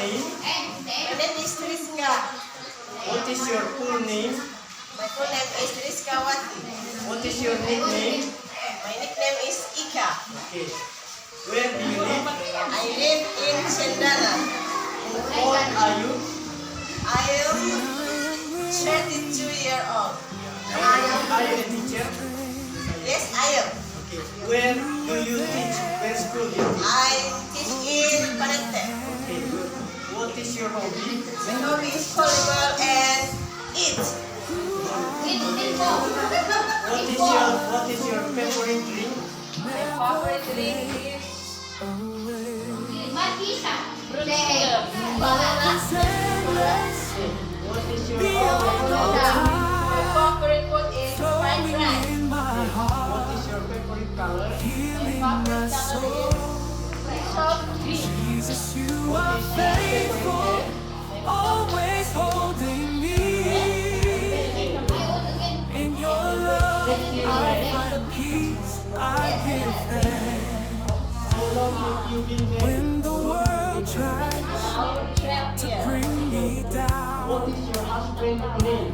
name? My name is Triska. What is your full name? My full name is Triska Wati. What is your nickname? My nickname is Ika. Okay. Where do you live? I live in Sendana. How old are you? I am 32 years old. Are you a teacher? Yes, I am. Okay. Where do you teach? Where school you teach? I teach in Panente. Okay, good. What is your hobby? My hobby is volleyball and eat. What is your favorite drink? My favorite drink is What is your favorite my favorite food is fried rice. What is your favorite color? My favorite color is salt green. Jesus, you are faithful, always holding me. In your love, I find peace, I give thanks. How long have you been there? When the world tries to bring me What down, is your husband's name?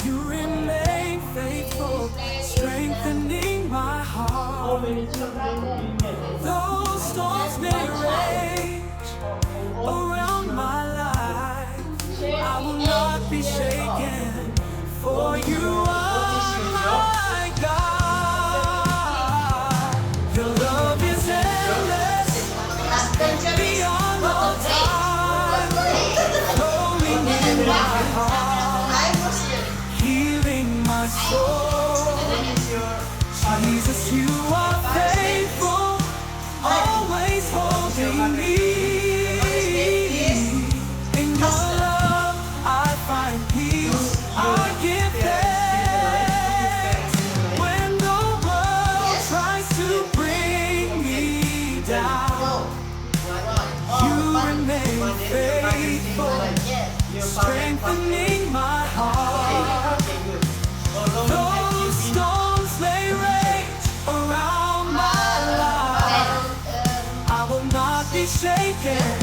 you remain faithful, strengthening my How heart. many children do you have? Those storms may rage around my life, I will not be shaken, for you are my God. Your love is endless, beyond all time, flowing in my heart, I'm Muslim. healing my soul. Jesus, you are faithful, always holding me. In your love, I find peace, I give thanks. When the world tries to bring me down, you remain faithful, strengthening my heart. Okay, good. How long have Those you been? storms may rage around my life, I will not be shaken,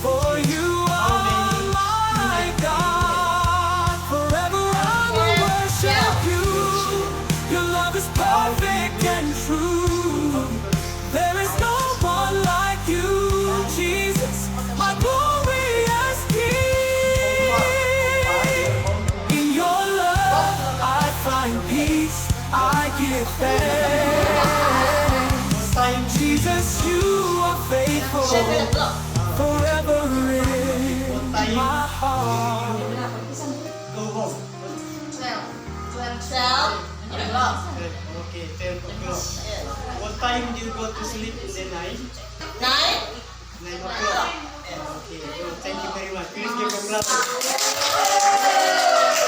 for you are my God. Forever I will worship you. Your love is perfect and true. There is no one like you, Jesus, my glorious King. In your love, I find peace, I give thanks. Jesus, you are faithful, forever in my heart. Go home. 12 o'clock. Okay, 10 o'clock. What time do you go to sleep in the night? 9 9 o'clock. Okay, good. Thank you very much. Please give a clap.